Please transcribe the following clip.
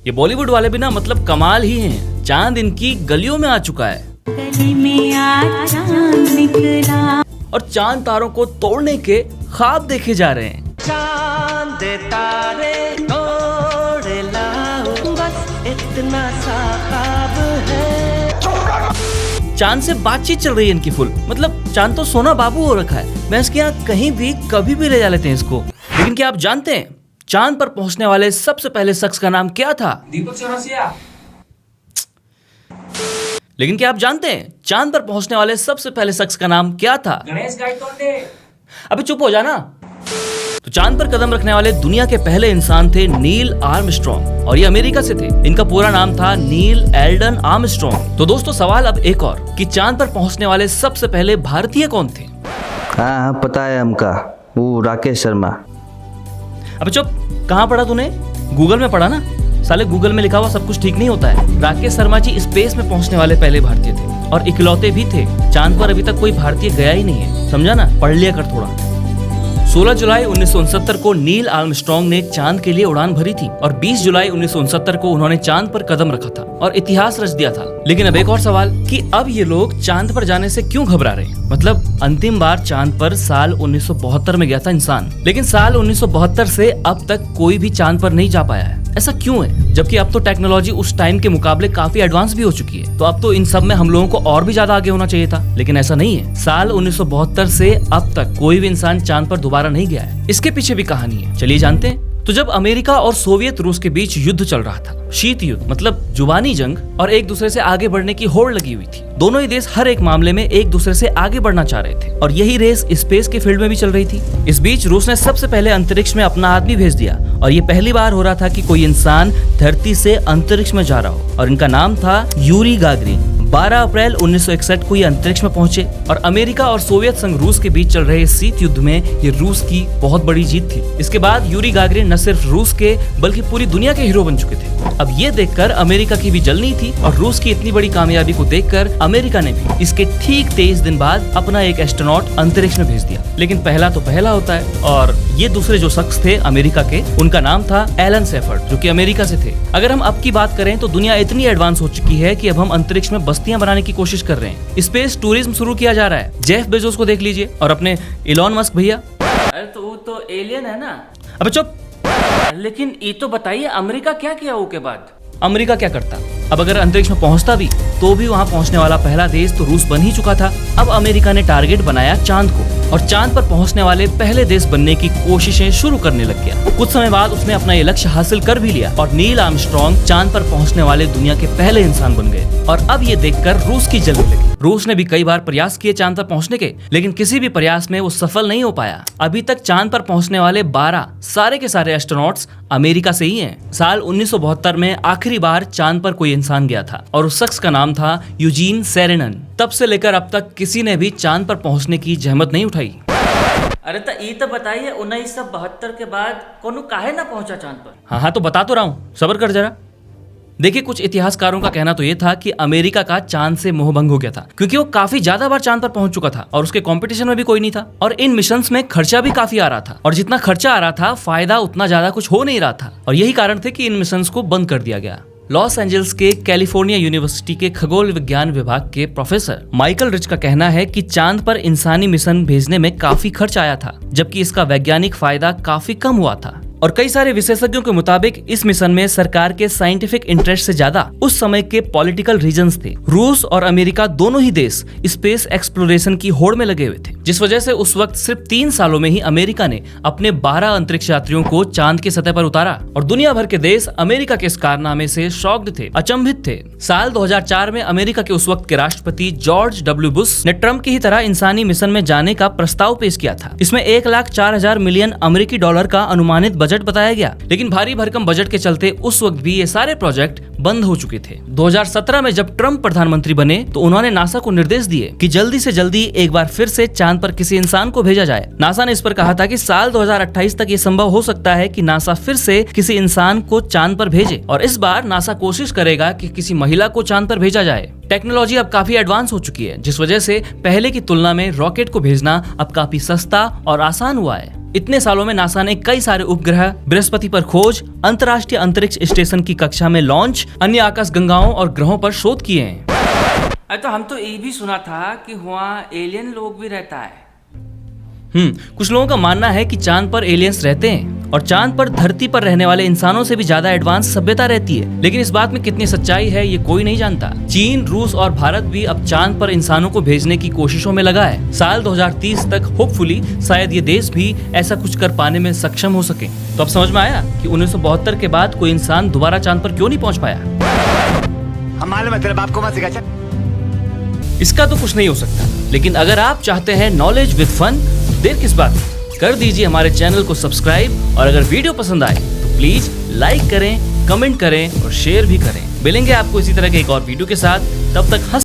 ये बॉलीवुड वाले भी ना मतलब कमाल ही हैं। चांद इनकी गलियों में आ चुका है गली में आज चांद निकला और चांद तारों को तोड़ने के ख्वाब देखे जा रहे हैं। चांद तारे तोड़ लाओ, बस इतना सा ख्वाब है। चांद से बातचीत चल रही है इनकी फुल, मतलब चांद तो सोना बाबू हो रखा है। मैं इसके यहाँ कहीं भी कभी भी ले जा लेते हैं इसको। लेकिन क्या आप जानते हैं चांद पर पहुंचने वाले सबसे पहले शख्स का नाम क्या था? दीपक चौरसिया। लेकिन क्या आप जानते हैं चांद पर पहुंचने वाले सबसे पहले शख्स का नाम क्या था? गणेश गायतोंडे। अबे चुप हो जाना। तो चांद पर कदम रखने वाले दुनिया के पहले इंसान थे नील आर्मस्ट्रॉन्ग और ये अमेरिका से थे। इनका पूरा नाम था नील एल्डन आर्मस्ट्रॉन्ग। तो दोस्तों सवाल अब एक और कि चांद पर पहुंचने वाले सबसे पहले भारतीय कौन थे? हाँ पता है हमका, वो राकेश शर्मा। अबे चुप, कहाँ पढ़ा तूने? गूगल में पढ़ा ना साले, गूगल में लिखा हुआ सब कुछ ठीक नहीं होता है। राकेश शर्मा जी स्पेस में पहुंचने वाले पहले भारतीय थे और इकलौते भी थे। चांद पर अभी तक कोई भारतीय गया ही नहीं है, समझा ना? पढ़ लिया कर थोड़ा। 16 जुलाई 1969 को नील आर्मस्ट्रॉन्ग ने चांद के लिए उड़ान भरी थी और 20 जुलाई 1969 को उन्होंने चांद पर कदम रखा था और इतिहास रच दिया था। लेकिन अब एक और सवाल कि अब ये लोग चांद पर जाने से क्यों घबरा रहे हैं? मतलब अंतिम बार चांद पर साल 1972 में गया था इंसान, लेकिन साल 1972 से अब तक कोई भी चांद पर नहीं जा पाया है। ऐसा क्यों है? जबकि अब तो टेक्नोलॉजी उस टाइम के मुकाबले काफी एडवांस भी हो चुकी है, तो अब तो इन सब में हम लोगों को और भी ज्यादा आगे होना चाहिए था। लेकिन ऐसा नहीं है। साल 1972 से अब तक कोई भी इंसान चांद पर दोबारा नहीं गया है। इसके पीछे भी कहानी है, चलिए जानते हैं। तो जब अमेरिका और सोवियत रूस के बीच युद्ध चल रहा था, शीत युद्ध मतलब जुबानी जंग, और एक दूसरे से आगे बढ़ने की होड़ लगी हुई थी। दोनों ही देश हर एक मामले में एक दूसरे से आगे बढ़ना चाह रहे थे और यही रेस स्पेस के फील्ड में भी चल रही थी। इस बीच रूस ने सबसे पहले अंतरिक्ष में अपना आदमी भेज दिया और ये पहली बार हो रहा था कि कोई इंसान धरती से अंतरिक्ष में जा रहा हो और इनका नाम था यूरी गागरिन। 12 अप्रैल 1961 को ये अंतरिक्ष में पहुंचे और अमेरिका और सोवियत संघ रूस के बीच चल रहे शीत युद्ध में ये रूस की बहुत बड़ी जीत थी। इसके बाद यूरी गागरिन न सिर्फ रूस के बल्कि पूरी दुनिया के हीरो बन चुके थे। अब ये देखकर अमेरिका की भी जलनी थी और रूस की इतनी बड़ी कामयाबी को देखकर अमेरिका ने भी इसके ठीक 23 दिन बाद अपना एक एस्ट्रोनॉट अंतरिक्ष में भेज दिया। लेकिन पहला तो पहला होता है और ये दूसरे जो शख्स थे अमेरिका के, उनका नाम था एलन सेफर्ड, जो कि अमेरिका से थे। अगर हम अब की बात करें तो दुनिया इतनी एडवांस हो चुकी है कि अब हम अंतरिक्ष में बस्तियां बनाने की कोशिश कर रहे हैं। स्पेस टूरिज्म शुरू किया जा रहा है। जेफ बेजोस को देख लीजिए और अपने इलॉन मस्क भैया। अरे तो वो तो एलियन है ना। अबे चुप। लेकिन ये तो बताइए अमेरिका क्या किया वो के बाद? अमेरिका क्या करता? अब अगर अंतरिक्ष में पहुंचता भी तो भी वहां पहुंचने वाला पहला देश तो रूस बन ही चुका था। अब अमेरिका ने टारगेट बनाया चांद को और चांद पर पहुंचने वाले पहले देश बनने की कोशिशें शुरू करने लग गया। कुछ समय बाद उसने अपना ये लक्ष्य हासिल कर भी लिया और नील आर्मस्ट्रॉन्ग चांद पर पहुंचने वाले दुनिया के पहले इंसान बन गए। और अब ये देखकर रूस की जलन लगी। रूस ने भी कई बार प्रयास किए चांद पर पहुंचने के, लेकिन किसी भी प्रयास में वो सफल नहीं हो पाया। अभी तक चांद पर पहुंचने वाले 12 सारे के सारे एस्ट्रोनॉट्स अमेरिका से ही हैं। साल 1972 में आखिरी बार चांद पर कोई इंसान गया था और उस शख्स का नाम था यूजीन सेरेनन। तब से लेकर अब तक किसी ने भी चांद पर पहुंचने की जहमत नहीं उठाई। अरे तो ये तो बताइए 1972 के बाद कोनो काहे ना पहुंचा चांद पर? हाँ तो बता तो रहा हूँ, सब्र कर जरा। देखिए कुछ इतिहासकारों का कहना तो ये था कि अमेरिका का चांद से मोहभंग हो गया था क्योंकि वो काफी ज्यादा बार चांद पर पहुंच चुका था और उसके कंपटीशन में भी कोई नहीं था और इन मिशंस में खर्चा भी काफी आ रहा था और जितना खर्चा आ रहा था फायदा उतना ज्यादा कुछ हो नहीं रहा था और यही कारण थे कि इन मिशंस को बंद कर दिया गया। लॉस एंजल्स के कैलिफोर्निया यूनिवर्सिटी के खगोल विज्ञान विभाग के प्रोफेसर माइकल रिच का कहना है कि चांद पर इंसानी मिशन भेजने में काफी खर्च आया था जबकि इसका वैज्ञानिक फायदा काफी कम हुआ था। और कई सारे विशेषज्ञों के मुताबिक इस मिशन में सरकार के साइंटिफिक इंटरेस्ट से ज्यादा उस समय के पॉलिटिकल रीजंस थे। रूस और अमेरिका दोनों ही देश स्पेस एक्सप्लोरेशन की होड़ में लगे हुए थे, जिस वजह से उस वक्त सिर्फ 3 सालों में ही अमेरिका ने अपने 12 अंतरिक्ष यात्रियों को चांद की सतह पर उतारा और दुनिया भर के देश अमेरिका के इस कारनामे से शॉक्ड थे, अचंभित थे। साल 2004 में अमेरिका के उस वक्त के राष्ट्रपति जॉर्ज डब्ल्यू बुश ने ट्रम्प की ही तरह इंसानी मिशन में जाने का प्रस्ताव पेश किया था। इसमें 1,04,000 मिलियन अमेरिकी डॉलर का अनुमानित बजट बताया गया, लेकिन भारी भरकम बजट के चलते उस वक्त भी ये सारे प्रोजेक्ट बंद हो चुके थे। 2017 में जब ट्रम्प प्रधानमंत्री बने तो उन्होंने नासा को निर्देश दिए कि जल्दी से जल्दी एक बार फिर से चांद पर किसी इंसान को भेजा जाए। नासा ने इस पर कहा था कि साल 2028 तक ये संभव हो सकता है कि नासा फिर से किसी इंसान को चांद पर भेजे और इस बार नासा कोशिश करेगा कि किसी महिला को चांद पर भेजा जाए। टेक्नोलॉजी अब काफी एडवांस हो चुकी है, जिस वजह से पहले की तुलना में रॉकेट को भेजना अब काफी सस्ता और आसान हुआ है। इतने सालों में नासा ने कई सारे उपग्रह, बृहस्पति पर खोज, अंतर्राष्ट्रीय अंतरिक्ष स्टेशन की कक्षा में लॉन्च, अन्य आकाश गंगाओं और ग्रहों पर शोध किए हैं। अरे तो हम तो ये भी सुना था कि वहाँ एलियन लोग भी रहता है। कुछ लोगों का मानना है कि चांद पर एलियंस रहते हैं और चांद पर धरती पर रहने वाले इंसानों से भी ज्यादा एडवांस सभ्यता रहती है, लेकिन इस बात में कितनी सच्चाई है ये कोई नहीं जानता। चीन, रूस और भारत भी अब चांद पर इंसानों को भेजने की कोशिशों में लगा है। साल 2030 तक होपफुली शायद ये देश भी ऐसा कुछ कर पाने में सक्षम हो सके। तो अब समझ में आया कि 1972 के बाद कोई इंसान दोबारा चांद पर क्यों नहीं पहुँच पाया। इसका तो कुछ नहीं हो सकता, लेकिन अगर आप चाहते हैं नॉलेज विद फन, देर किस बात की, कर दीजिए हमारे चैनल को सब्सक्राइब और अगर वीडियो पसंद आए तो प्लीज लाइक करें, कमेंट करें और शेयर भी करें। मिलेंगे आपको इसी तरह के एक और वीडियो के साथ, तब तक हंस